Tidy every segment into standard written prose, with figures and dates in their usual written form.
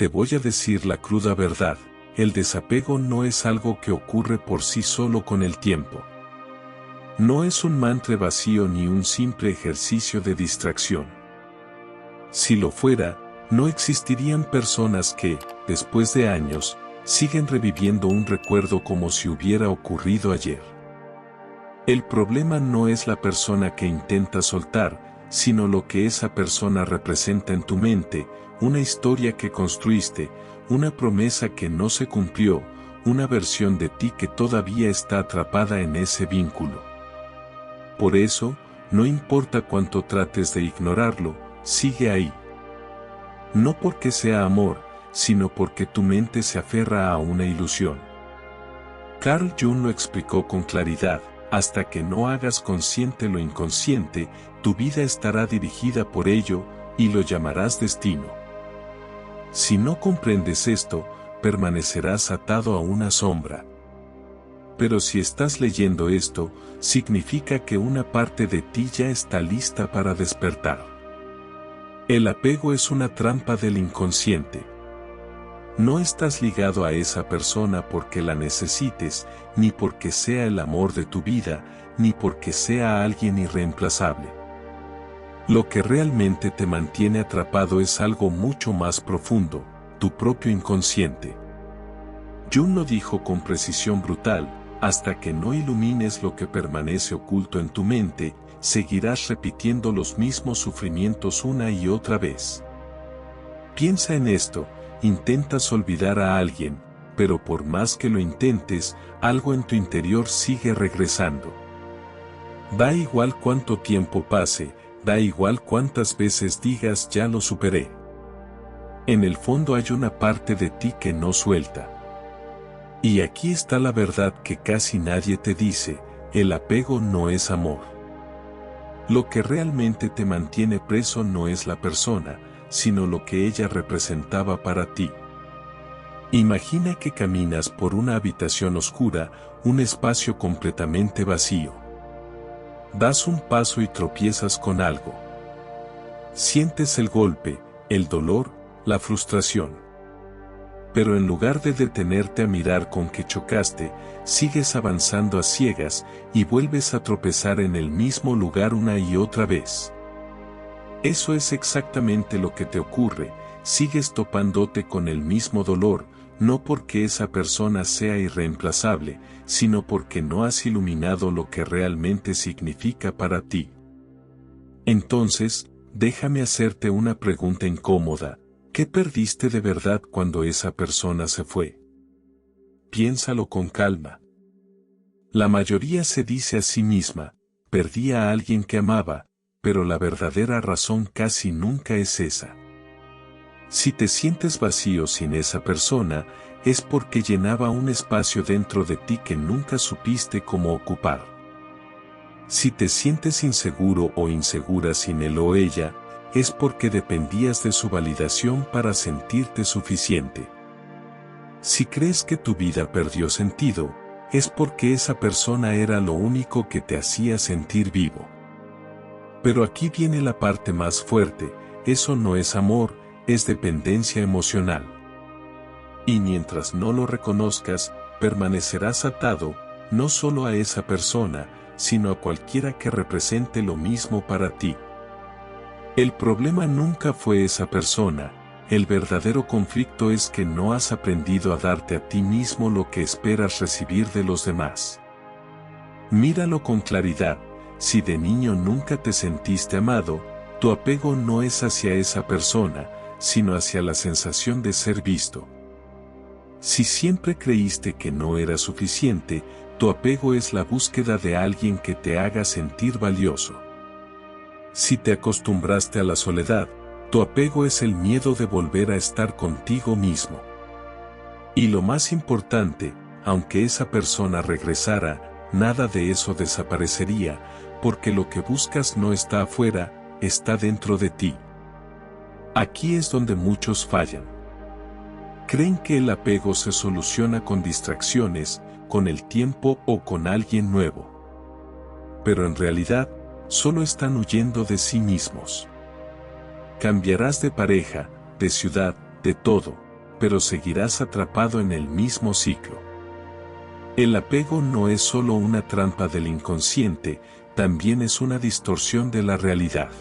te voy a decir la cruda verdad, el desapego no es algo que ocurre por sí solo con el tiempo. No es un mantra vacío ni un simple ejercicio de distracción. Si lo fuera, no existirían personas que, después de años, siguen reviviendo un recuerdo como si hubiera ocurrido ayer. El problema no es la persona que intenta soltar, sino lo que esa persona representa en tu mente, una historia que construiste, una promesa que no se cumplió, una versión de ti que todavía está atrapada en ese vínculo. Por eso, no importa cuánto trates de ignorarlo, sigue ahí. No porque sea amor, sino porque tu mente se aferra a una ilusión. Carl Jung lo explicó con claridad: hasta que no hagas consciente lo inconsciente, tu vida estará dirigida por ello, y lo llamarás destino. Si no comprendes esto, permanecerás atado a una sombra. Pero si estás leyendo esto, significa que una parte de ti ya está lista para despertar. El apego es una trampa del inconsciente. No estás ligado a esa persona porque la necesites, ni porque sea el amor de tu vida, ni porque sea alguien irreemplazable. Lo que realmente te mantiene atrapado es algo mucho más profundo, tu propio inconsciente. Jung lo dijo con precisión brutal: hasta que no ilumines lo que permanece oculto en tu mente, seguirás repitiendo los mismos sufrimientos una y otra vez. Piensa en esto: intentas olvidar a alguien, pero por más que lo intentes, algo en tu interior sigue regresando. Da igual cuánto tiempo pase, da igual cuántas veces digas ya lo superé. En el fondo hay una parte de ti que no suelta. Y aquí está la verdad que casi nadie te dice: el apego no es amor. Lo que realmente te mantiene preso no es la persona, sino lo que ella representaba para ti. Imagina que caminas por una habitación oscura, un espacio completamente vacío. Das un paso y tropiezas con algo. Sientes el golpe, el dolor, la frustración. Pero en lugar de detenerte a mirar con qué chocaste, sigues avanzando a ciegas y vuelves a tropezar en el mismo lugar una y otra vez. Eso es exactamente lo que te ocurre: sigues topándote con el mismo dolor, no porque esa persona sea irreemplazable, sino porque no has iluminado lo que realmente significa para ti. Entonces, déjame hacerte una pregunta incómoda: ¿qué perdiste de verdad cuando esa persona se fue? Piénsalo con calma. La mayoría se dice a sí misma: perdí a alguien que amaba, pero la verdadera razón casi nunca es esa. Si te sientes vacío sin esa persona, es porque llenaba un espacio dentro de ti que nunca supiste cómo ocupar. Si te sientes inseguro o insegura sin él o ella, es porque dependías de su validación para sentirte suficiente. Si crees que tu vida perdió sentido, es porque esa persona era lo único que te hacía sentir vivo. Pero aquí viene la parte más fuerte: eso no es amor, es dependencia emocional. Y mientras no lo reconozcas, permanecerás atado, no solo a esa persona, sino a cualquiera que represente lo mismo para ti. El problema nunca fue esa persona, el verdadero conflicto es que no has aprendido a darte a ti mismo lo que esperas recibir de los demás. Míralo con claridad: si de niño nunca te sentiste amado, tu apego no es hacia esa persona, sino hacia la sensación de ser visto. Si siempre creíste que no era suficiente, tu apego es la búsqueda de alguien que te haga sentir valioso. Si te acostumbraste a la soledad, tu apego es el miedo de volver a estar contigo mismo. Y lo más importante, aunque esa persona regresara, nada de eso desaparecería, porque lo que buscas no está afuera, está dentro de ti. Aquí es donde muchos fallan. Creen que el apego se soluciona con distracciones, con el tiempo o con alguien nuevo. Pero en realidad, solo están huyendo de sí mismos. Cambiarás de pareja, de ciudad, de todo, pero seguirás atrapado en el mismo ciclo. El apego no es solo una trampa del inconsciente, también es una distorsión de la realidad.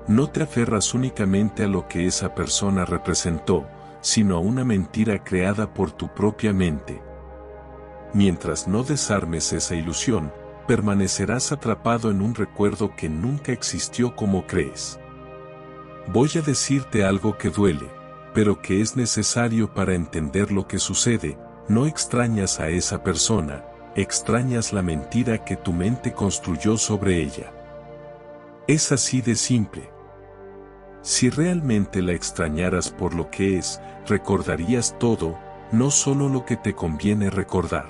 No te aferras únicamente a lo que esa persona representó, sino a una mentira creada por tu propia mente. Mientras no desarmes esa ilusión, permanecerás atrapado en un recuerdo que nunca existió como crees. Voy a decirte algo que duele, pero que es necesario para entender lo que sucede. No extrañas a esa persona, extrañas la mentira que tu mente construyó sobre ella. Es así de simple. Si realmente la extrañaras por lo que es, recordarías todo, no solo lo que te conviene recordar.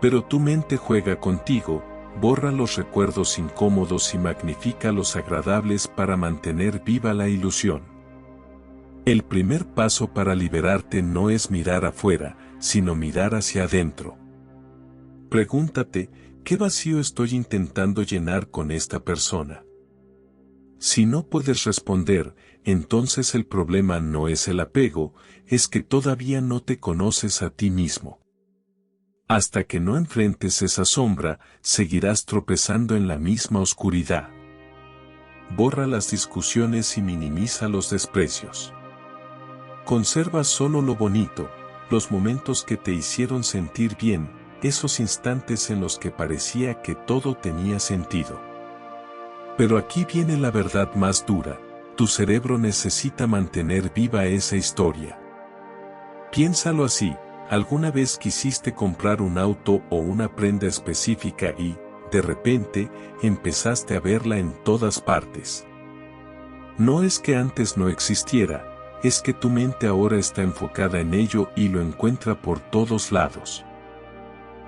Pero tu mente juega contigo, borra los recuerdos incómodos y magnifica los agradables para mantener viva la ilusión. El primer paso para liberarte no es mirar afuera, sino mirar hacia adentro. Pregúntate, ¿qué vacío estoy intentando llenar con esta persona? Si no puedes responder, entonces el problema no es el apego, es que todavía no te conoces a ti mismo. Hasta que no enfrentes esa sombra, seguirás tropezando en la misma oscuridad. Borra las discusiones y minimiza los desprecios. Conserva solo lo bonito, los momentos que te hicieron sentir bien, esos instantes en los que parecía que todo tenía sentido. Pero aquí viene la verdad más dura, tu cerebro necesita mantener viva esa historia. Piénsalo así, ¿alguna vez quisiste comprar un auto o una prenda específica y, de repente, empezaste a verla en todas partes? No es que antes no existiera, es que tu mente ahora está enfocada en ello y lo encuentra por todos lados.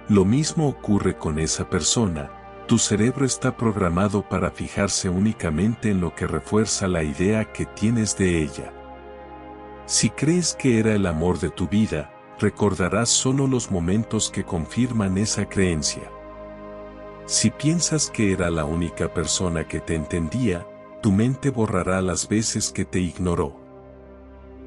Lo mismo ocurre con esa persona, tu cerebro está programado para fijarse únicamente en lo que refuerza la idea que tienes de ella. Si crees que era el amor de tu vida, recordarás solo los momentos que confirman esa creencia. Si piensas que era la única persona que te entendía, tu mente borrará las veces que te ignoró.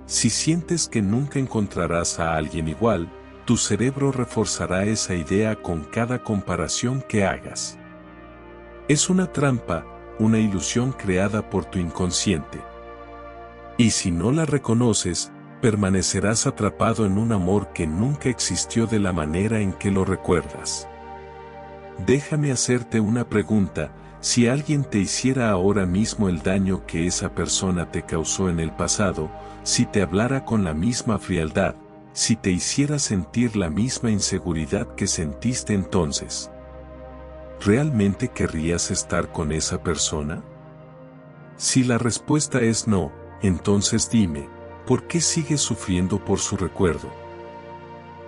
Si sientes que nunca encontrarás a alguien igual, tu cerebro reforzará esa idea con cada comparación que hagas. Es una trampa, una ilusión creada por tu inconsciente. Y si no la reconoces, permanecerás atrapado en un amor que nunca existió de la manera en que lo recuerdas. Déjame hacerte una pregunta, si alguien te hiciera ahora mismo el daño que esa persona te causó en el pasado, si te hablara con la misma frialdad, si te hiciera sentir la misma inseguridad que sentiste entonces, ¿realmente querrías estar con esa persona? Si la respuesta es no, entonces dime, ¿por qué sigues sufriendo por su recuerdo?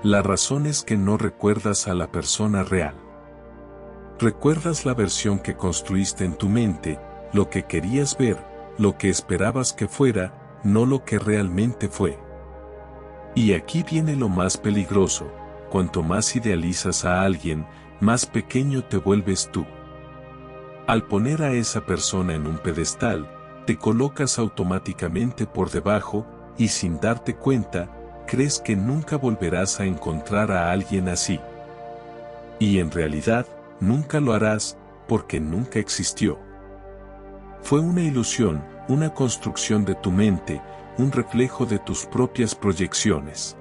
La razón es que no recuerdas a la persona real. Recuerdas la versión que construiste en tu mente, lo que querías ver, lo que esperabas que fuera, no lo que realmente fue. Y aquí viene lo más peligroso, cuanto más idealizas a alguien, más pequeño te vuelves tú. Al poner a esa persona en un pedestal, te colocas automáticamente por debajo, y sin darte cuenta, crees que nunca volverás a encontrar a alguien así. Y en realidad, nunca lo harás, porque nunca existió. Fue una ilusión, una construcción de tu mente, un reflejo de tus propias proyecciones.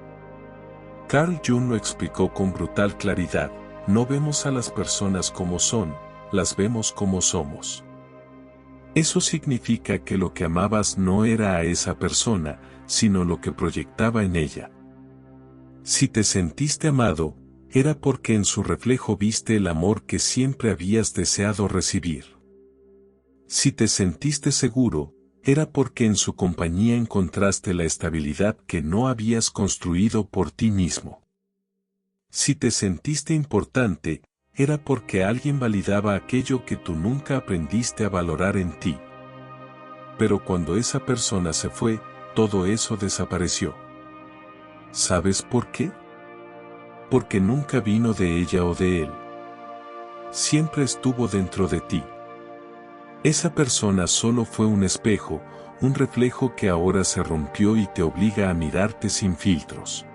Carl Jung lo explicó con brutal claridad, no vemos a las personas como son, las vemos como somos. Eso significa que lo que amabas no era a esa persona, sino lo que proyectaba en ella. Si te sentiste amado, era porque en su reflejo viste el amor que siempre habías deseado recibir. Si te sentiste seguro, era porque en su compañía encontraste la estabilidad que no habías construido por ti mismo. Si te sentiste importante, era porque alguien validaba aquello que tú nunca aprendiste a valorar en ti. Pero cuando esa persona se fue, todo eso desapareció. ¿Sabes por qué? Porque nunca vino de ella o de él. Siempre estuvo dentro de ti. Esa persona solo fue un espejo, un reflejo que ahora se rompió y te obliga a mirarte sin filtros.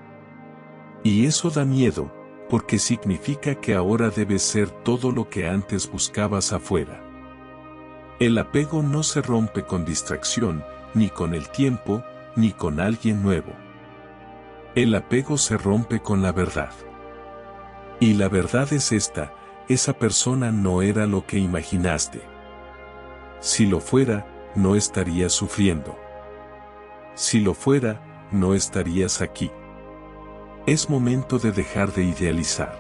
Y eso da miedo, porque significa que ahora debes ser todo lo que antes buscabas afuera. El apego no se rompe con distracción, ni con el tiempo, ni con alguien nuevo. El apego se rompe con la verdad. Y la verdad es esta: esa persona no era lo que imaginaste. Si lo fuera, no estarías sufriendo. Si lo fuera, no estarías aquí. Es momento de dejar de idealizar.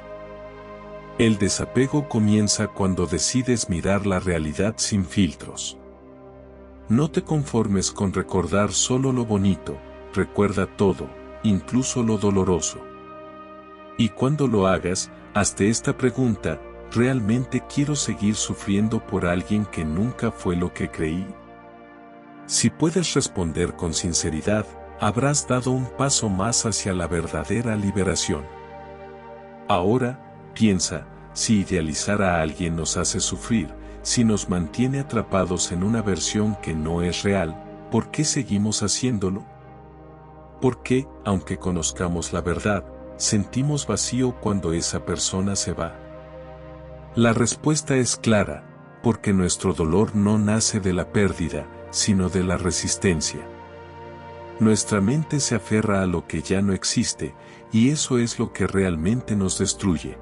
El desapego comienza cuando decides mirar la realidad sin filtros. No te conformes con recordar solo lo bonito, recuerda todo, incluso lo doloroso. Y cuando lo hagas, hazte esta pregunta: ¿realmente quiero seguir sufriendo por alguien que nunca fue lo que creí? Si puedes responder con sinceridad, habrás dado un paso más hacia la verdadera liberación. Ahora, piensa, si idealizar a alguien nos hace sufrir, si nos mantiene atrapados en una versión que no es real, ¿por qué seguimos haciéndolo? ¿Por qué, aunque conozcamos la verdad, sentimos vacío cuando esa persona se va? La respuesta es clara: porque nuestro dolor no nace de la pérdida, sino de la resistencia. Nuestra mente se aferra a lo que ya no existe, y eso es lo que realmente nos destruye.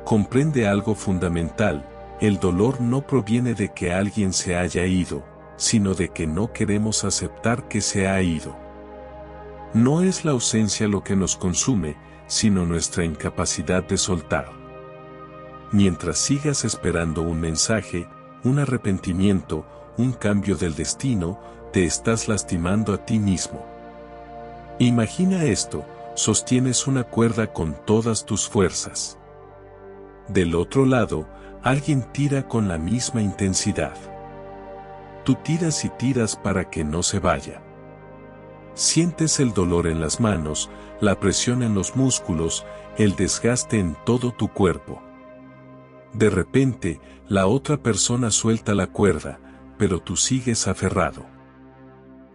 Comprende algo fundamental: el dolor no proviene de que alguien se haya ido, sino de que no queremos aceptar que se ha ido. No es la ausencia lo que nos consume, sino nuestra incapacidad de soltar. Mientras sigas esperando un mensaje, un arrepentimiento, un cambio del destino, te estás lastimando a ti mismo. Imagina esto: sostienes una cuerda con todas tus fuerzas. Del otro lado, alguien tira con la misma intensidad. Tú tiras y tiras para que no se vaya. Sientes el dolor en las manos, la presión en los músculos, el desgaste en todo tu cuerpo. De repente, la otra persona suelta la cuerda, pero tú sigues aferrado.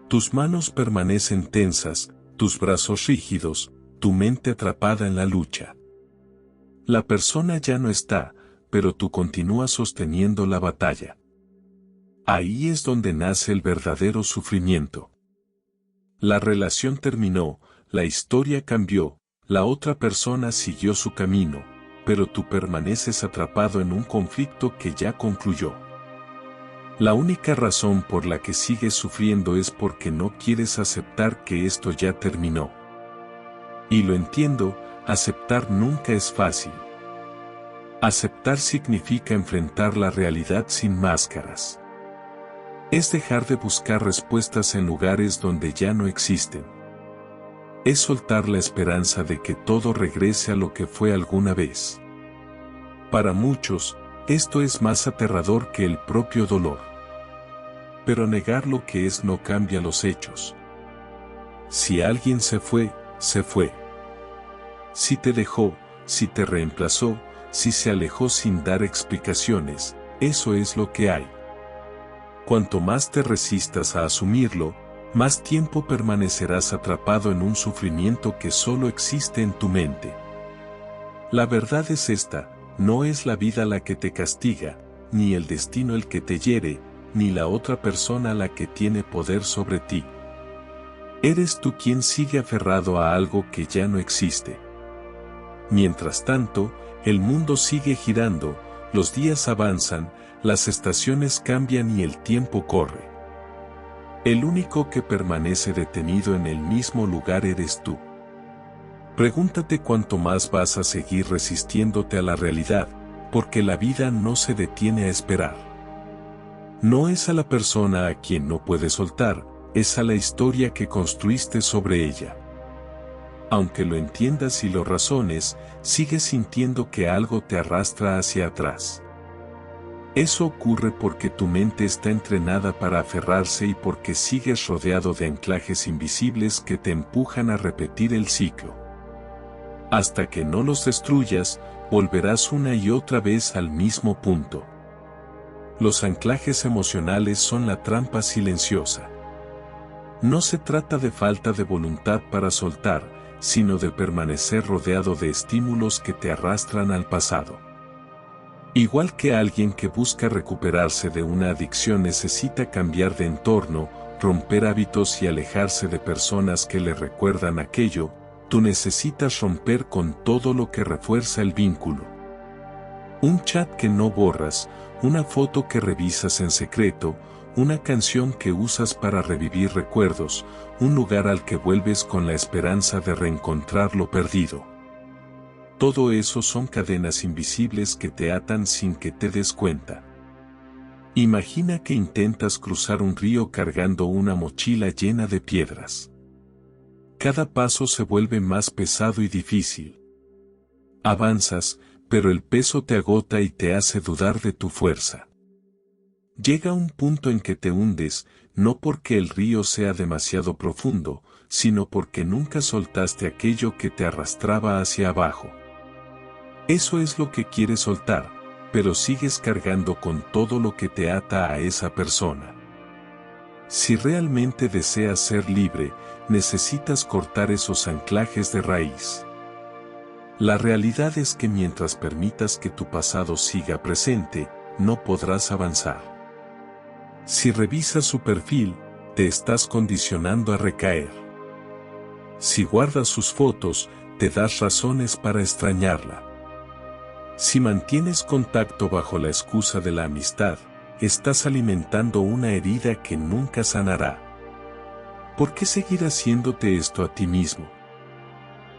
Tus manos permanecen tensas, tus brazos rígidos, tu mente atrapada en la lucha. La persona ya no está, pero tú continúas sosteniendo la batalla. Ahí es donde nace el verdadero sufrimiento. La relación terminó, la historia cambió, la otra persona siguió su camino, pero tú permaneces atrapado en un conflicto que ya concluyó. La única razón por la que sigues sufriendo es porque no quieres aceptar que esto ya terminó. Y lo entiendo, aceptar nunca es fácil. Aceptar significa enfrentar la realidad sin máscaras. Es dejar de buscar respuestas en lugares donde ya no existen. Es soltar la esperanza de que todo regrese a lo que fue alguna vez. Para muchos, esto es más aterrador que el propio dolor. Pero negar lo que es no cambia los hechos. Si alguien se fue, se fue. Si te dejó, si te reemplazó, si se alejó sin dar explicaciones, eso es lo que hay. Cuanto más te resistas a asumirlo, más tiempo permanecerás atrapado en un sufrimiento que solo existe en tu mente. La verdad es esta: no es la vida la que te castiga, ni el destino el que te hiere, ni la otra persona la que tiene poder sobre ti. Eres tú quien sigue aferrado a algo que ya no existe. Mientras tanto, el mundo sigue girando, los días avanzan, las estaciones cambian y el tiempo corre. El único que permanece detenido en el mismo lugar eres tú. Pregúntate cuánto más vas a seguir resistiéndote a la realidad, porque la vida no se detiene a esperar. No es a la persona a quien no puedes soltar, es a la historia que construiste sobre ella. Aunque lo entiendas y lo razones, sigues sintiendo que algo te arrastra hacia atrás. Eso ocurre porque tu mente está entrenada para aferrarse y porque sigues rodeado de anclajes invisibles que te empujan a repetir el ciclo. Hasta que no los destruyas, volverás una y otra vez al mismo punto. Los anclajes emocionales son la trampa silenciosa. No se trata de falta de voluntad para soltar, sino de permanecer rodeado de estímulos que te arrastran al pasado. Igual que alguien que busca recuperarse de una adicción necesita cambiar de entorno, romper hábitos y alejarse de personas que le recuerdan aquello, tú necesitas romper con todo lo que refuerza el vínculo. Un chat que no borras, una foto que revisas en secreto, una canción que usas para revivir recuerdos, un lugar al que vuelves con la esperanza de reencontrar lo perdido. Todo eso son cadenas invisibles que te atan sin que te des cuenta. Imagina que intentas cruzar un río cargando una mochila llena de piedras. Cada paso se vuelve más pesado y difícil. Avanzas, pero el peso te agota y te hace dudar de tu fuerza. Llega un punto en que te hundes, no porque el río sea demasiado profundo, sino porque nunca soltaste aquello que te arrastraba hacia abajo. Eso es lo que quieres soltar, pero sigues cargando con todo lo que te ata a esa persona. Si realmente deseas ser libre, necesitas cortar esos anclajes de raíz. La realidad es que mientras permitas que tu pasado siga presente, no podrás avanzar. Si revisas su perfil, te estás condicionando a recaer. Si guardas sus fotos, te das razones para extrañarla. Si mantienes contacto bajo la excusa de la amistad, estás alimentando una herida que nunca sanará. ¿Por qué seguir haciéndote esto a ti mismo?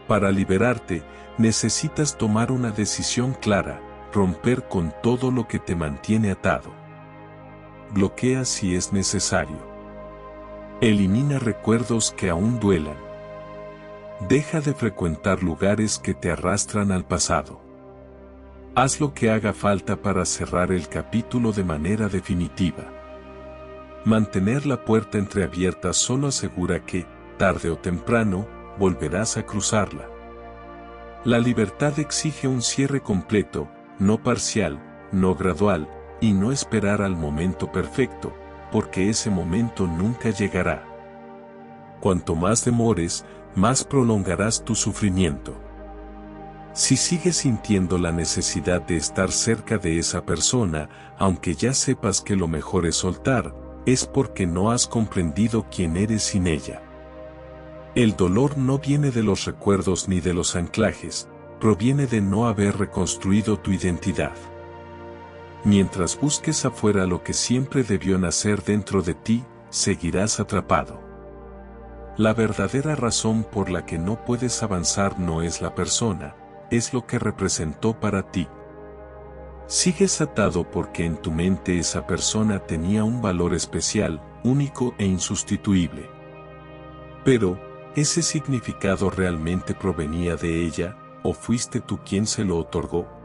Para liberarte, necesitas tomar una decisión clara, romper con todo lo que te mantiene atado. Bloquea si es necesario. Elimina recuerdos que aún duelan. Deja de frecuentar lugares que te arrastran al pasado. Haz lo que haga falta para cerrar el capítulo de manera definitiva. Mantener la puerta entreabierta solo asegura que, tarde o temprano, volverás a cruzarla. La libertad exige un cierre completo, no parcial, no gradual, y no esperar al momento perfecto, porque ese momento nunca llegará. Cuanto más demores, más prolongarás tu sufrimiento. Si sigues sintiendo la necesidad de estar cerca de esa persona, aunque ya sepas que lo mejor es soltar, es porque no has comprendido quién eres sin ella. El dolor no viene de los recuerdos ni de los anclajes, proviene de no haber reconstruido tu identidad. Mientras busques afuera lo que siempre debió nacer dentro de ti, seguirás atrapado. La verdadera razón por la que no puedes avanzar no es la persona, es lo que representó para ti. Sigues atado porque en tu mente esa persona tenía un valor especial, único e insustituible. Pero, ¿ese significado realmente provenía de ella, o fuiste tú quien se lo otorgó?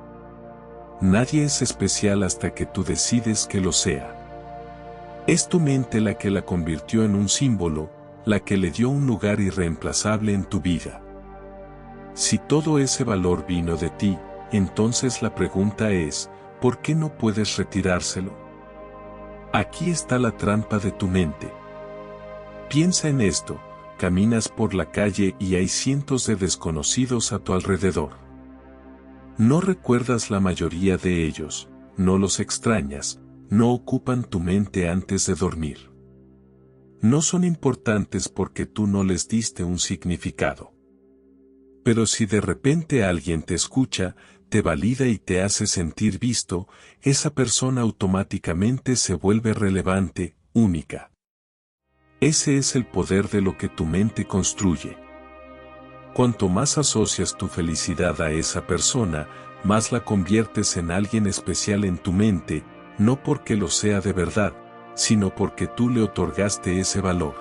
Nadie es especial hasta que tú decides que lo sea. Es tu mente la que la convirtió en un símbolo, la que le dio un lugar irreemplazable en tu vida. Si todo ese valor vino de ti, entonces la pregunta es, ¿por qué no puedes retirárselo? Aquí está la trampa de tu mente. Piensa en esto, caminas por la calle y hay cientos de desconocidos a tu alrededor. No recuerdas la mayoría de ellos, no los extrañas, no ocupan tu mente antes de dormir. No son importantes porque tú no les diste un significado. Pero si de repente alguien te escucha, te valida y te hace sentir visto, esa persona automáticamente se vuelve relevante, única. Ese es el poder de lo que tu mente construye. Cuanto más asocias tu felicidad a esa persona, más la conviertes en alguien especial en tu mente, no porque lo sea de verdad, sino porque tú le otorgaste ese valor.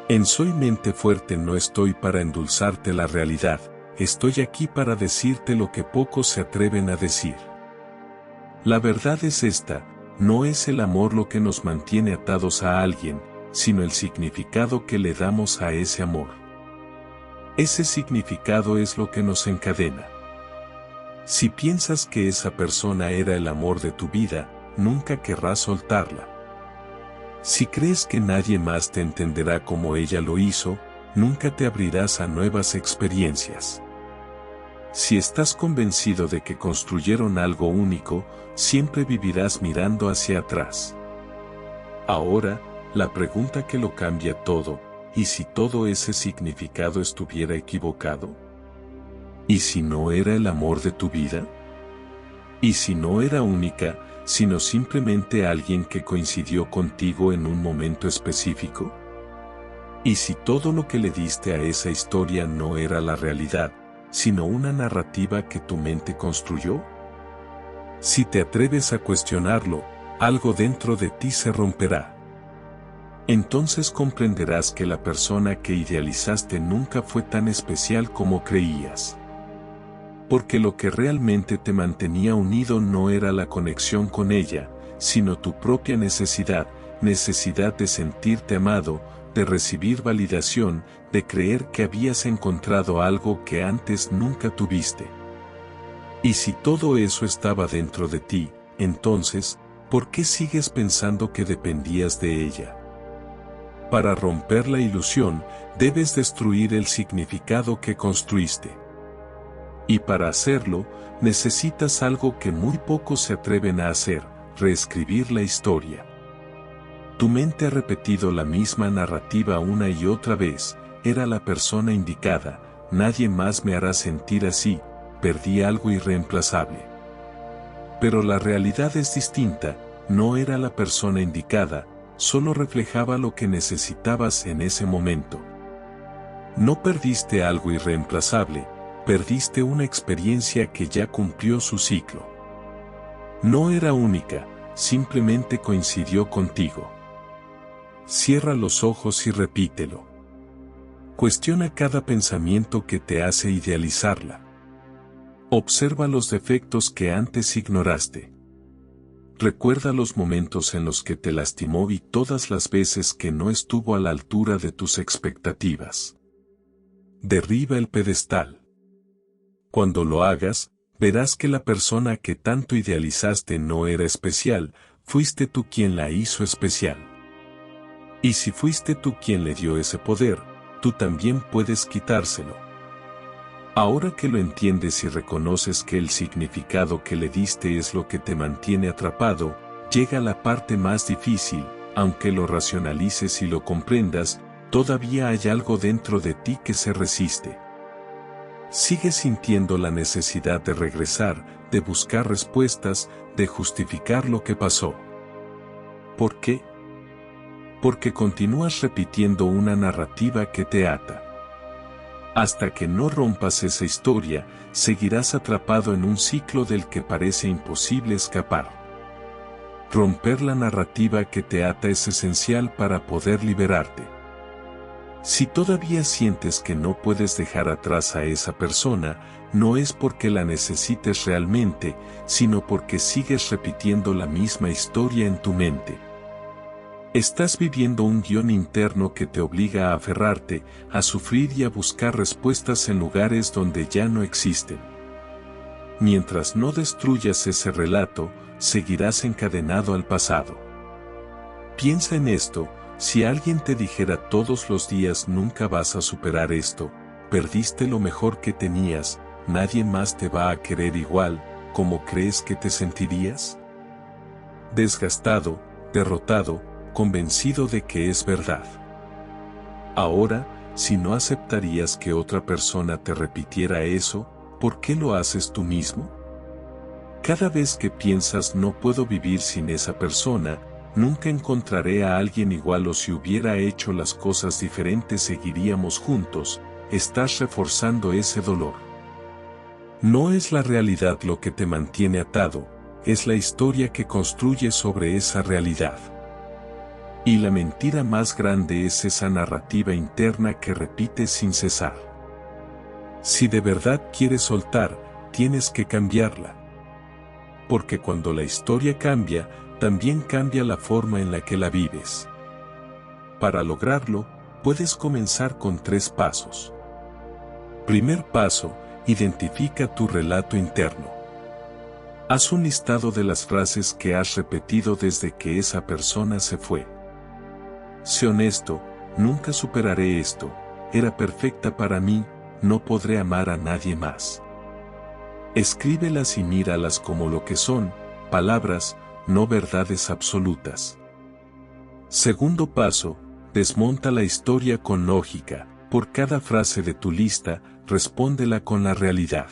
En Soy Mente Fuerte no estoy para endulzarte la realidad, estoy aquí para decirte lo que pocos se atreven a decir. La verdad es esta, no es el amor lo que nos mantiene atados a alguien, sino el significado que le damos a ese amor. Ese significado es lo que nos encadena. Si piensas que esa persona era el amor de tu vida, nunca querrás soltarla. Si crees que nadie más te entenderá como ella lo hizo, nunca te abrirás a nuevas experiencias. Si estás convencido de que construyeron algo único, siempre vivirás mirando hacia atrás. Ahora, la pregunta que lo cambia todo: ¿y si todo ese significado estuviera equivocado? ¿Y si no era el amor de tu vida? ¿Y si no era única, sino simplemente alguien que coincidió contigo en un momento específico? ¿Y si todo lo que le diste a esa historia no era la realidad, sino una narrativa que tu mente construyó? Si te atreves a cuestionarlo, algo dentro de ti se romperá. Entonces comprenderás que la persona que idealizaste nunca fue tan especial como creías. Porque lo que realmente te mantenía unido no era la conexión con ella, sino tu propia necesidad de sentirte amado, de recibir validación, de creer que habías encontrado algo que antes nunca tuviste. Y si todo eso estaba dentro de ti, entonces, ¿por qué sigues pensando que dependías de ella? Para romper la ilusión, debes destruir el significado que construiste. Y para hacerlo, necesitas algo que muy pocos se atreven a hacer: reescribir la historia. Tu mente ha repetido la misma narrativa una y otra vez: era la persona indicada, nadie más me hará sentir así, perdí algo irreemplazable. Pero la realidad es distinta: no era la persona indicada, solo reflejaba lo que necesitabas en ese momento. No perdiste algo irreemplazable, perdiste una experiencia que ya cumplió su ciclo. No era única, simplemente coincidió contigo. Cierra los ojos y repítelo. Cuestiona cada pensamiento que te hace idealizarla. Observa los defectos que antes ignoraste. Recuerda los momentos en los que te lastimó y todas las veces que no estuvo a la altura de tus expectativas. Derriba el pedestal. Cuando lo hagas, verás que la persona que tanto idealizaste no era especial, fuiste tú quien la hizo especial. Y si fuiste tú quien le dio ese poder, tú también puedes quitárselo. Ahora que lo entiendes y reconoces que el significado que le diste es lo que te mantiene atrapado, llega la parte más difícil. Aunque lo racionalices y lo comprendas, todavía hay algo dentro de ti que se resiste. Sigues sintiendo la necesidad de regresar, de buscar respuestas, de justificar lo que pasó. ¿Por qué? Porque continúas repitiendo una narrativa que te ata. Hasta que no rompas esa historia, seguirás atrapado en un ciclo del que parece imposible escapar. Romper la narrativa que te ata es esencial para poder liberarte. Si todavía sientes que no puedes dejar atrás a esa persona, no es porque la necesites realmente, sino porque sigues repitiendo la misma historia en tu mente. Estás viviendo un guión interno que te obliga a aferrarte, a sufrir y a buscar respuestas en lugares donde ya no existen. Mientras no destruyas ese relato, seguirás encadenado al pasado. Piensa en esto: si alguien te dijera todos los días nunca vas a superar esto, perdiste lo mejor que tenías, nadie más te va a querer igual, ¿cómo crees que te sentirías? Desgastado, derrotado, convencido de que es verdad. Ahora, si no aceptarías que otra persona te repitiera eso, ¿por qué lo haces tú mismo? Cada vez que piensas no puedo vivir sin esa persona, nunca encontraré a alguien igual, o si hubiera hecho las cosas diferentes seguiríamos juntos, estás reforzando ese dolor. No es la realidad lo que te mantiene atado, es la historia que construyes sobre esa realidad. Y la mentira más grande es esa narrativa interna que repites sin cesar. Si de verdad quieres soltar, tienes que cambiarla. Porque cuando la historia cambia, también cambia la forma en la que la vives. Para lograrlo, puedes comenzar con 3 pasos. Primer paso: identifica tu relato interno. Haz un listado de las frases que has repetido desde que esa persona se fue. Sé honesto, nunca superaré esto, era perfecta para mí, no podré amar a nadie más. Escríbelas y míralas como lo que son, palabras, no verdades absolutas. Segundo paso, desmonta la historia con lógica. Por cada frase de tu lista, respóndela con la realidad.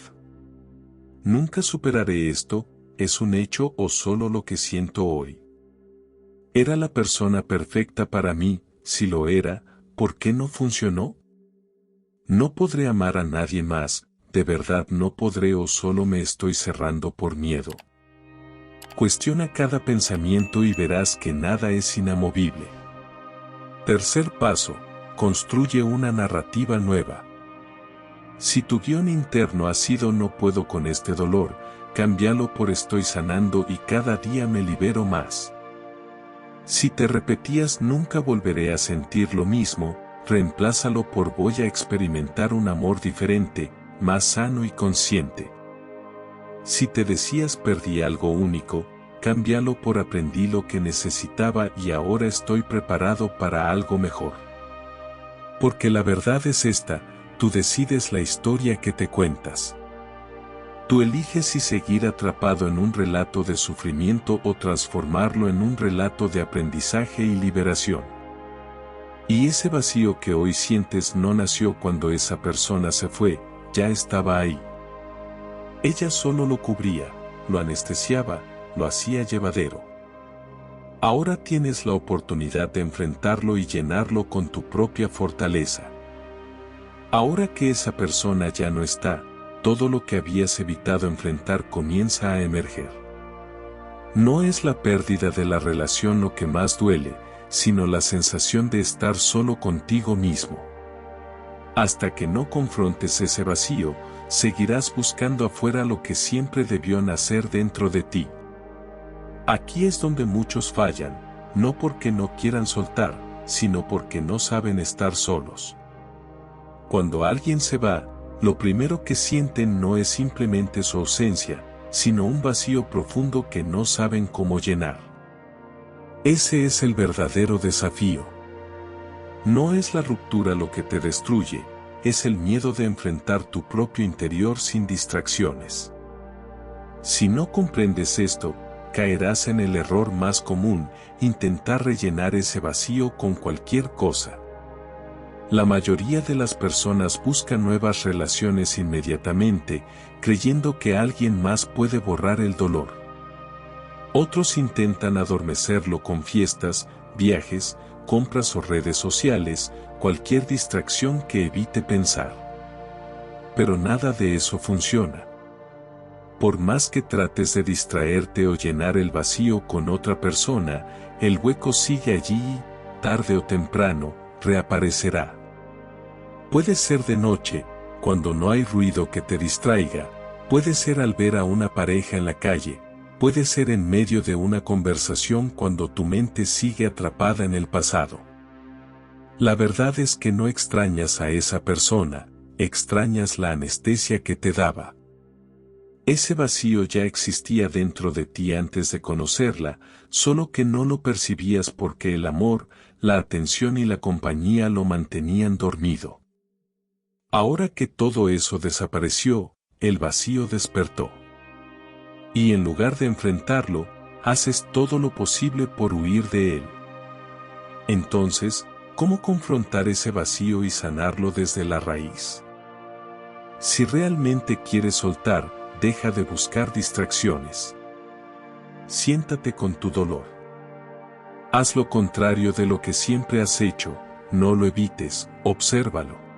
Nunca superaré esto, ¿es un hecho o solo lo que siento hoy? ¿Era la persona perfecta para mí? Si lo era, ¿por qué no funcionó? No podré amar a nadie más, ¿de verdad no podré o solo me estoy cerrando por miedo? Cuestiona cada pensamiento y verás que nada es inamovible. Tercer paso, construye una narrativa nueva. Si tu guión interno ha sido no puedo con este dolor, cámbialo por estoy sanando y cada día me libero más. Si te repetías nunca volveré a sentir lo mismo, reemplázalo por voy a experimentar un amor diferente, más sano y consciente. Si te decías perdí algo único, cámbialo por aprendí lo que necesitaba y ahora estoy preparado para algo mejor. Porque la verdad es esta, tú decides la historia que te cuentas. Tú eliges si seguir atrapado en un relato de sufrimiento o transformarlo en un relato de aprendizaje y liberación. Y ese vacío que hoy sientes no nació cuando esa persona se fue, ya estaba ahí. Ella solo lo cubría, lo anestesiaba, lo hacía llevadero. Ahora tienes la oportunidad de enfrentarlo y llenarlo con tu propia fortaleza. Ahora que esa persona ya no está, todo lo que habías evitado enfrentar comienza a emerger. No es la pérdida de la relación lo que más duele, sino la sensación de estar solo contigo mismo. Hasta que no confrontes ese vacío, seguirás buscando afuera lo que siempre debió nacer dentro de ti. Aquí es donde muchos fallan, no porque no quieran soltar, sino porque no saben estar solos. Cuando alguien se va, lo primero que sienten no es simplemente su ausencia, sino un vacío profundo que no saben cómo llenar. Ese es el verdadero desafío. No es la ruptura lo que te destruye, es el miedo de enfrentar tu propio interior sin distracciones. Si no comprendes esto, caerás en el error más común, intentar rellenar ese vacío con cualquier cosa. La mayoría de las personas buscan nuevas relaciones inmediatamente, creyendo que alguien más puede borrar el dolor. Otros intentan adormecerlo con fiestas, viajes, compras o redes sociales, cualquier distracción que evite pensar. Pero nada de eso funciona. Por más que trates de distraerte o llenar el vacío con otra persona, el hueco sigue allí y, tarde o temprano, reaparecerá. Puede ser de noche, cuando no hay ruido que te distraiga, puede ser al ver a una pareja en la calle, puede ser en medio de una conversación cuando tu mente sigue atrapada en el pasado. La verdad es que no extrañas a esa persona, extrañas la anestesia que te daba. Ese vacío ya existía dentro de ti antes de conocerla, solo que no lo percibías porque el amor, la atención y la compañía lo mantenían dormido. Ahora que todo eso desapareció, el vacío despertó. Y en lugar de enfrentarlo, haces todo lo posible por huir de él. Entonces, ¿cómo confrontar ese vacío y sanarlo desde la raíz? Si realmente quieres soltar, deja de buscar distracciones. Siéntate con tu dolor. Haz lo contrario de lo que siempre has hecho, no lo evites, obsérvalo.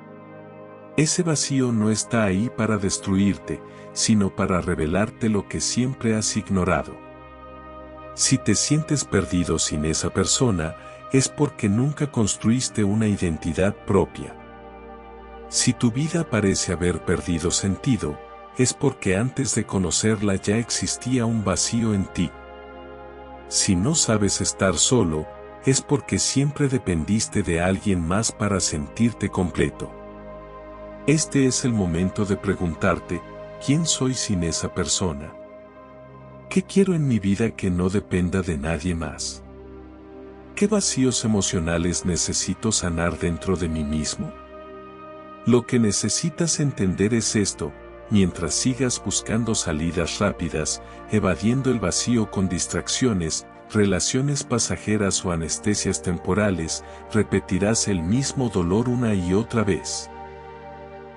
Ese vacío no está ahí para destruirte, sino para revelarte lo que siempre has ignorado. Si te sientes perdido sin esa persona, es porque nunca construiste una identidad propia. Si tu vida parece haber perdido sentido, es porque antes de conocerla ya existía un vacío en ti. Si no sabes estar solo, es porque siempre dependiste de alguien más para sentirte completo. Este es el momento de preguntarte, ¿quién soy sin esa persona? ¿Qué quiero en mi vida que no dependa de nadie más? ¿Qué vacíos emocionales necesito sanar dentro de mí mismo? Lo que necesitas entender es esto: mientras sigas buscando salidas rápidas, evadiendo el vacío con distracciones, relaciones pasajeras o anestesias temporales, repetirás el mismo dolor una y otra vez.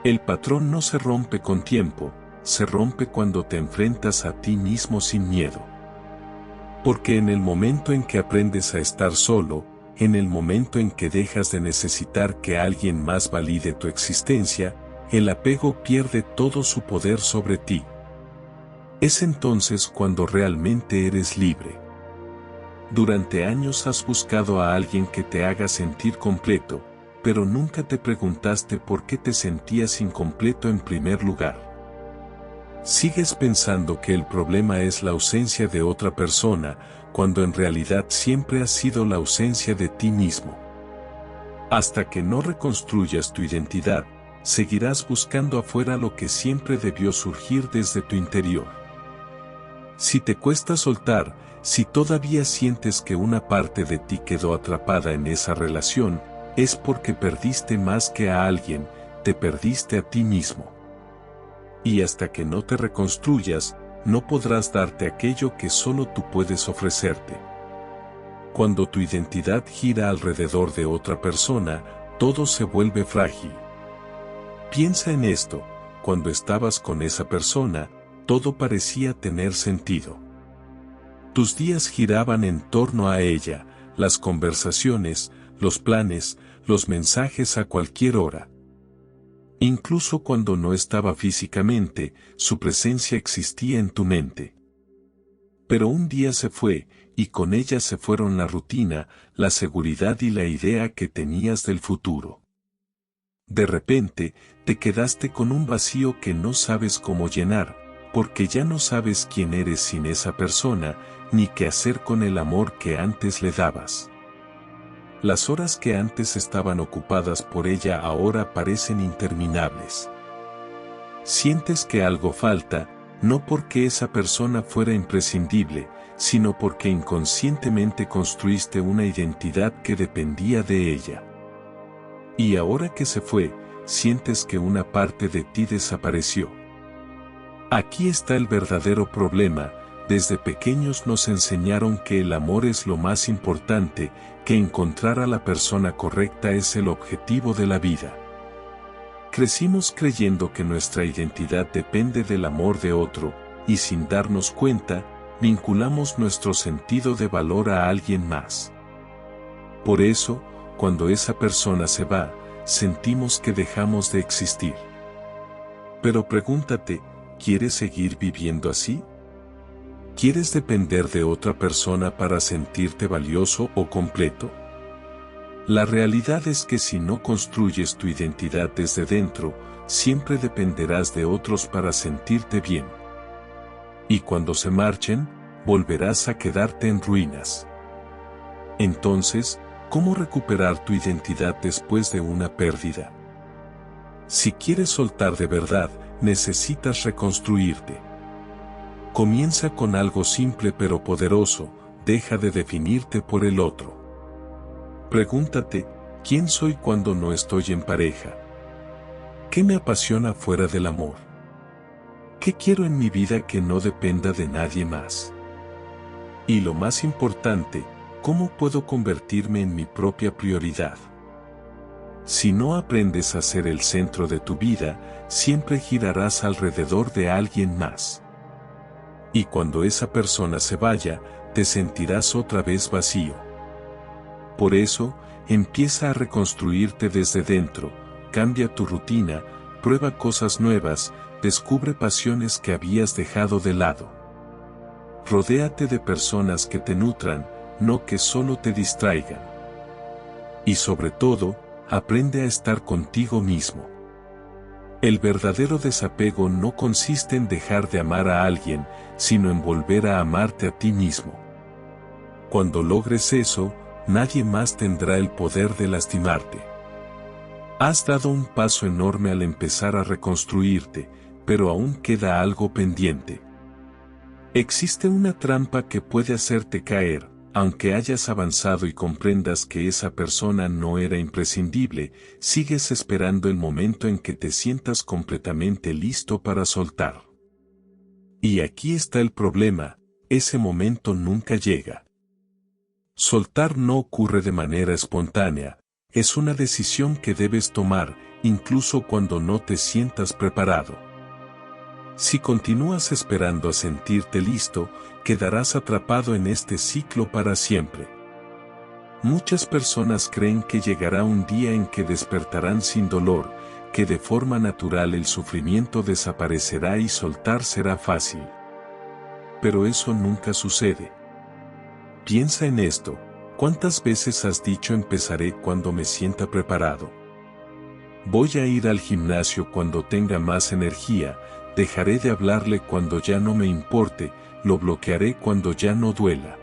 El patrón no se rompe con tiempo, se rompe cuando te enfrentas a ti mismo sin miedo. Porque en el momento en que aprendes a estar solo, en el momento en que dejas de necesitar que alguien más valide tu existencia, el apego pierde todo su poder sobre ti. Es entonces cuando realmente eres libre. Durante años has buscado a alguien que te haga sentir completo, pero nunca te preguntaste por qué te sentías incompleto en primer lugar. Sigues pensando que el problema es la ausencia de otra persona, cuando en realidad siempre ha sido la ausencia de ti mismo. Hasta que no reconstruyas tu identidad, seguirás buscando afuera lo que siempre debió surgir desde tu interior. Si te cuesta soltar, si todavía sientes que una parte de ti quedó atrapada en esa relación, es porque perdiste más que a alguien, te perdiste a ti mismo. Y hasta que no te reconstruyas, no podrás darte aquello que solo tú puedes ofrecerte. Cuando tu identidad gira alrededor de otra persona, todo se vuelve frágil. Piensa en esto: cuando estabas con esa persona, todo parecía tener sentido. Tus días giraban en torno a ella, las conversaciones, los planes, los mensajes a cualquier hora. Incluso cuando no estaba físicamente, su presencia existía en tu mente. Pero un día se fue, y con ella se fueron la rutina, la seguridad y la idea que tenías del futuro. De repente, te quedaste con un vacío que no sabes cómo llenar, porque ya no sabes quién eres sin esa persona, ni qué hacer con el amor que antes le dabas. Las horas que antes estaban ocupadas por ella ahora parecen interminables. Sientes que algo falta, no porque esa persona fuera imprescindible, sino porque inconscientemente construiste una identidad que dependía de ella. Y ahora que se fue, sientes que una parte de ti desapareció. Aquí está el verdadero problema: desde pequeños nos enseñaron que el amor es lo más importante, que encontrar a la persona correcta es el objetivo de la vida. Crecimos creyendo que nuestra identidad depende del amor de otro, y sin darnos cuenta, vinculamos nuestro sentido de valor a alguien más. Por eso, cuando esa persona se va, sentimos que dejamos de existir. Pero pregúntate: ¿quieres seguir viviendo así? ¿Quieres depender de otra persona para sentirte valioso o completo? La realidad es que si no construyes tu identidad desde dentro, siempre dependerás de otros para sentirte bien. Y cuando se marchen, volverás a quedarte en ruinas. Entonces, ¿cómo recuperar tu identidad después de una pérdida? Si quieres soltar de verdad, necesitas reconstruirte. Comienza con algo simple pero poderoso: deja de definirte por el otro. Pregúntate: ¿quién soy cuando no estoy en pareja? ¿Qué me apasiona fuera del amor? ¿Qué quiero en mi vida que no dependa de nadie más? Y lo más importante, ¿cómo puedo convertirme en mi propia prioridad? Si no aprendes a ser el centro de tu vida, siempre girarás alrededor de alguien más. Y cuando esa persona se vaya, te sentirás otra vez vacío. Por eso, empieza a reconstruirte desde dentro, cambia tu rutina, prueba cosas nuevas, descubre pasiones que habías dejado de lado. Rodéate de personas que te nutran, no que solo te distraigan. Y sobre todo, aprende a estar contigo mismo. El verdadero desapego no consiste en dejar de amar a alguien, sino en volver a amarte a ti mismo. Cuando logres eso, nadie más tendrá el poder de lastimarte. Has dado un paso enorme al empezar a reconstruirte, pero aún queda algo pendiente. Existe una trampa que puede hacerte caer, aunque hayas avanzado y comprendas que esa persona no era imprescindible, sigues esperando el momento en que te sientas completamente listo para soltar. Y aquí está el problema, ese momento nunca llega. Soltar no ocurre de manera espontánea, es una decisión que debes tomar, incluso cuando no te sientas preparado. Si continúas esperando a sentirte listo, quedarás atrapado en este ciclo para siempre. Muchas personas creen que llegará un día en que despertarán sin dolor, que de forma natural el sufrimiento desaparecerá y soltar será fácil. Pero eso nunca sucede. Piensa en esto, ¿cuántas veces has dicho empezaré cuando me sienta preparado? Voy a ir al gimnasio cuando tenga más energía, dejaré de hablarle cuando ya no me importe, lo bloquearé cuando ya no duela.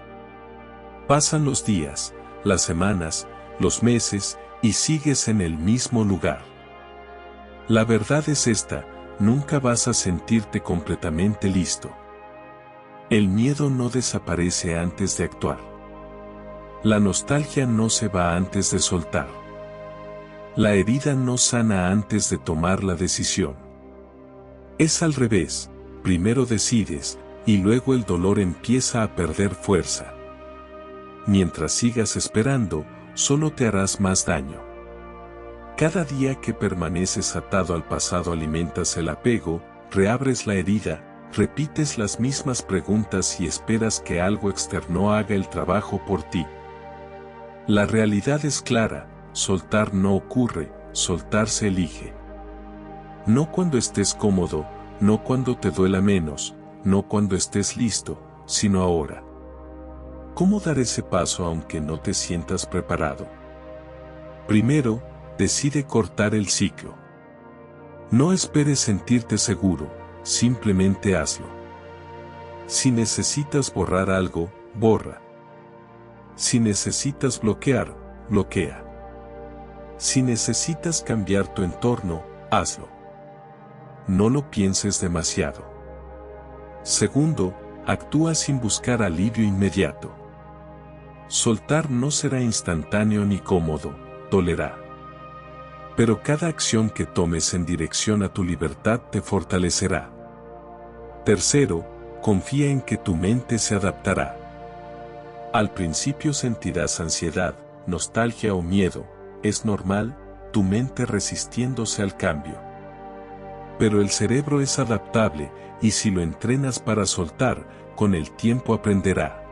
Pasan los días, las semanas, los meses, y sigues en el mismo lugar. La verdad es esta, nunca vas a sentirte completamente listo. El miedo no desaparece antes de actuar. La nostalgia no se va antes de soltar. La herida no sana antes de tomar la decisión. Es al revés, primero decides, y luego el dolor empieza a perder fuerza. Mientras sigas esperando, solo te harás más daño. Cada día que permaneces atado al pasado alimentas el apego, reabres la herida, repites las mismas preguntas y esperas que algo externo haga el trabajo por ti. La realidad es clara, soltar no ocurre, soltar se elige. No cuando estés cómodo, no cuando te duela menos, no cuando estés listo, sino ahora. ¿Cómo dar ese paso aunque no te sientas preparado? Primero, decide cortar el ciclo. No esperes sentirte seguro, simplemente hazlo. Si necesitas borrar algo, borra. Si necesitas bloquear, bloquea. Si necesitas cambiar tu entorno, hazlo. No lo pienses demasiado. Segundo, actúa sin buscar alivio inmediato. Soltar no será instantáneo ni cómodo, dolerá. Pero cada acción que tomes en dirección a tu libertad te fortalecerá. Tercero, confía en que tu mente se adaptará. Al principio sentirás ansiedad, nostalgia o miedo, es normal, tu mente resistiéndose al cambio. Pero el cerebro es adaptable, y si lo entrenas para soltar, con el tiempo aprenderá.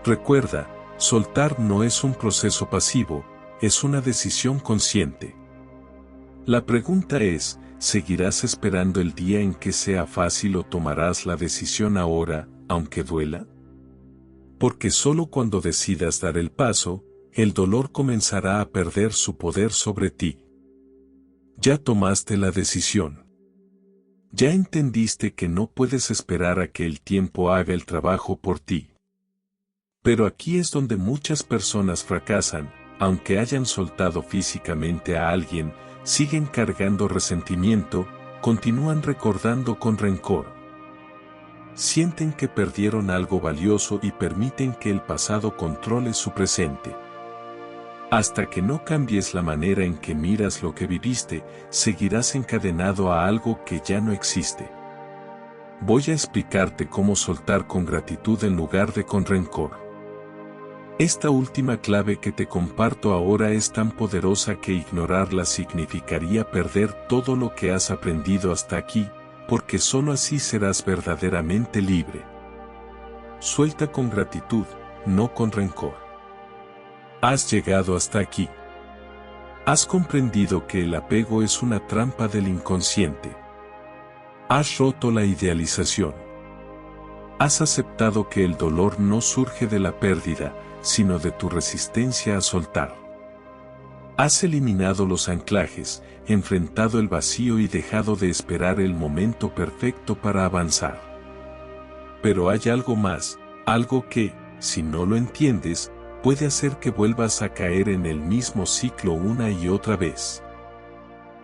Recuerda, soltar no es un proceso pasivo, es una decisión consciente. La pregunta es, ¿seguirás esperando el día en que sea fácil o tomarás la decisión ahora, aunque duela? Porque solo cuando decidas dar el paso, el dolor comenzará a perder su poder sobre ti. Ya tomaste la decisión. Ya entendiste que no puedes esperar a que el tiempo haga el trabajo por ti. Pero aquí es donde muchas personas fracasan, aunque hayan soltado físicamente a alguien, siguen cargando resentimiento, continúan recordando con rencor. Sienten que perdieron algo valioso y permiten que el pasado controle su presente. Hasta que no cambies la manera en que miras lo que viviste, seguirás encadenado a algo que ya no existe. Voy a explicarte cómo soltar con gratitud en lugar de con rencor. Esta última clave que te comparto ahora es tan poderosa que ignorarla significaría perder todo lo que has aprendido hasta aquí, porque solo así serás verdaderamente libre. Suelta con gratitud, no con rencor. Has llegado hasta aquí. Has comprendido que el apego es una trampa del inconsciente. Has roto la idealización. Has aceptado que el dolor no surge de la pérdida, sino de tu resistencia a soltar. Has eliminado los anclajes, enfrentado el vacío y dejado de esperar el momento perfecto para avanzar. Pero hay algo más, algo que, si no lo entiendes, puede hacer que vuelvas a caer en el mismo ciclo una y otra vez.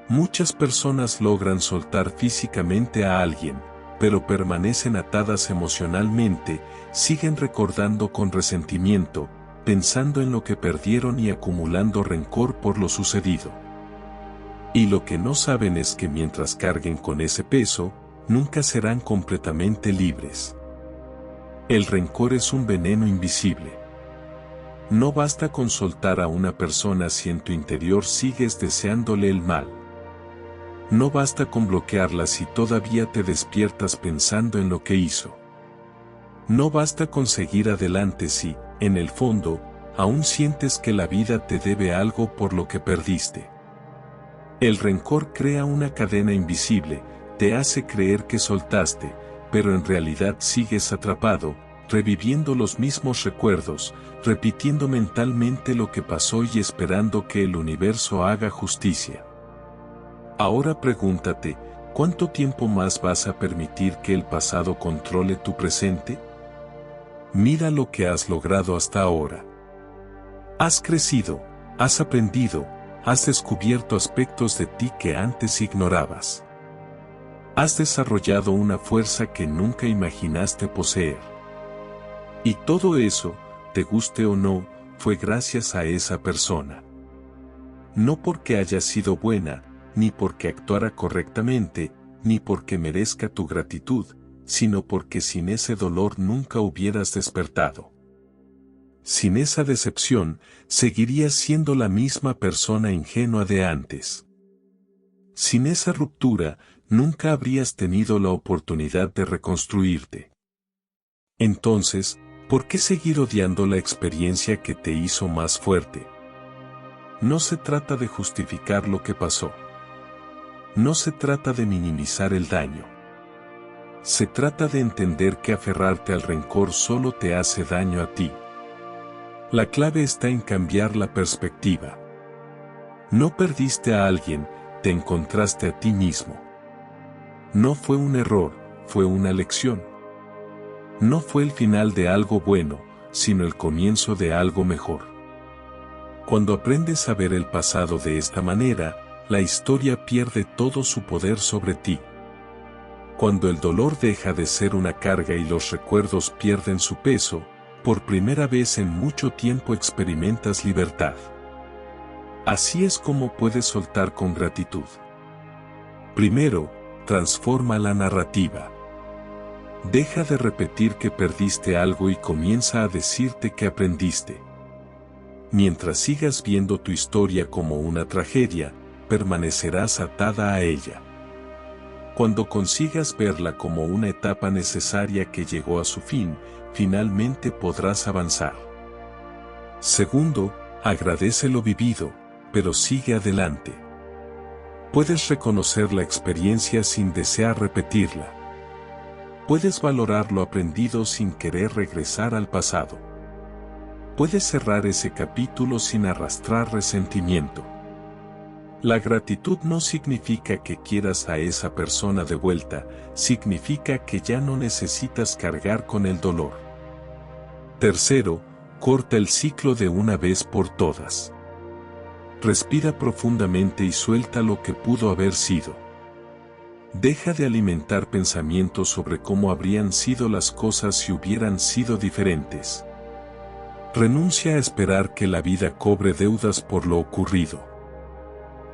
Muchas personas logran soltar físicamente a alguien, pero permanecen atadas emocionalmente, siguen recordando con resentimiento, pensando en lo que perdieron y acumulando rencor por lo sucedido. Y lo que no saben es que mientras carguen con ese peso, nunca serán completamente libres. El rencor es un veneno invisible. No basta con soltar a una persona si en tu interior sigues deseándole el mal. No basta con bloquearla si todavía te despiertas pensando en lo que hizo. No basta con seguir adelante si, en el fondo, aún sientes que la vida te debe algo por lo que perdiste. El rencor crea una cadena invisible, te hace creer que soltaste, pero en realidad sigues atrapado, reviviendo los mismos recuerdos, repitiendo mentalmente lo que pasó y esperando que el universo haga justicia. Ahora pregúntate, ¿cuánto tiempo más vas a permitir que el pasado controle tu presente? Mira lo que has logrado hasta ahora. Has crecido, has aprendido, has descubierto aspectos de ti que antes ignorabas. Has desarrollado una fuerza que nunca imaginaste poseer. Y todo eso, te guste o no, fue gracias a esa persona. No porque haya sido buena, ni porque actuara correctamente, ni porque merezca tu gratitud, sino porque sin ese dolor nunca hubieras despertado. Sin esa decepción, seguirías siendo la misma persona ingenua de antes. Sin esa ruptura, nunca habrías tenido la oportunidad de reconstruirte. Entonces, ¿por qué seguir odiando la experiencia que te hizo más fuerte? No se trata de justificar lo que pasó. No se trata de minimizar el daño. Se trata de entender que aferrarte al rencor solo te hace daño a ti. La clave está en cambiar la perspectiva. No perdiste a alguien, te encontraste a ti mismo. No fue un error, fue una lección. No fue el final de algo bueno, sino el comienzo de algo mejor. Cuando aprendes a ver el pasado de esta manera, la historia pierde todo su poder sobre ti. Cuando el dolor deja de ser una carga y los recuerdos pierden su peso, por primera vez en mucho tiempo experimentas libertad. Así es como puedes soltar con gratitud. Primero, transforma la narrativa. Deja de repetir que perdiste algo y comienza a decirte que aprendiste. Mientras sigas viendo tu historia como una tragedia, permanecerás atada a ella. Cuando consigas verla como una etapa necesaria que llegó a su fin, finalmente podrás avanzar. Segundo, agradece lo vivido, pero sigue adelante. Puedes reconocer la experiencia sin desear repetirla. Puedes valorar lo aprendido sin querer regresar al pasado. Puedes cerrar ese capítulo sin arrastrar resentimiento. La gratitud no significa que quieras a esa persona de vuelta, significa que ya no necesitas cargar con el dolor. Tercero, corta el ciclo de una vez por todas. Respira profundamente y suelta lo que pudo haber sido. Deja de alimentar pensamientos sobre cómo habrían sido las cosas si hubieran sido diferentes. Renuncia a esperar que la vida cobre deudas por lo ocurrido.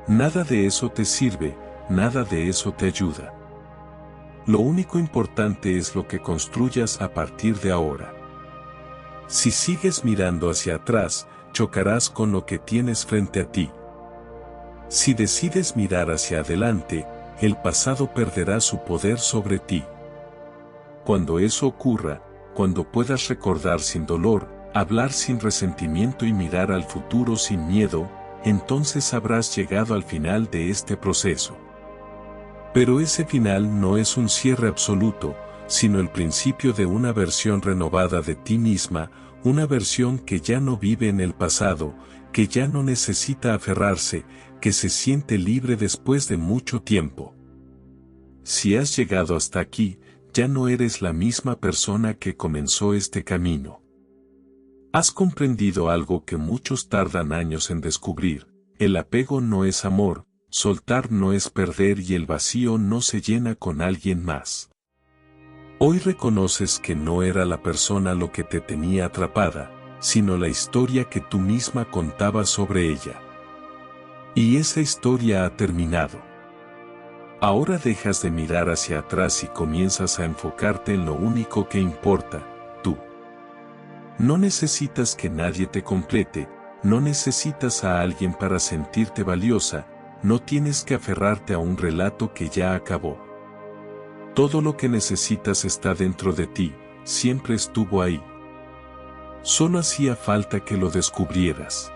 Nada de eso te sirve, nada de eso te ayuda. Lo único importante es lo que construyas a partir de ahora. Si sigues mirando hacia atrás, chocarás con lo que tienes frente a ti. Si decides mirar hacia adelante, el pasado perderá su poder sobre ti. Cuando eso ocurra, cuando puedas recordar sin dolor, hablar sin resentimiento y mirar al futuro sin miedo, entonces habrás llegado al final de este proceso. Pero ese final no es un cierre absoluto, sino el principio de una versión renovada de ti misma, una versión que ya no vive en el pasado, que ya no necesita aferrarse, que se siente libre después de mucho tiempo. Si has llegado hasta aquí, ya no eres la misma persona que comenzó este camino. Has comprendido algo que muchos tardan años en descubrir: el apego no es amor, soltar no es perder y el vacío no se llena con alguien más. Hoy reconoces que no era la persona lo que te tenía atrapada, sino la historia que tú misma contabas sobre ella. Y esa historia ha terminado. Ahora dejas de mirar hacia atrás y comienzas a enfocarte en lo único que importa, tú. No necesitas que nadie te complete, no necesitas a alguien para sentirte valiosa, no tienes que aferrarte a un relato que ya acabó. Todo lo que necesitas está dentro de ti, siempre estuvo ahí. Solo hacía falta que lo descubrieras.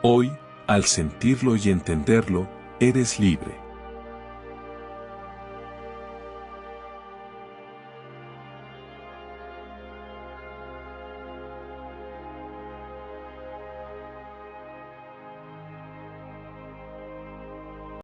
Hoy, al sentirlo y entenderlo, eres libre.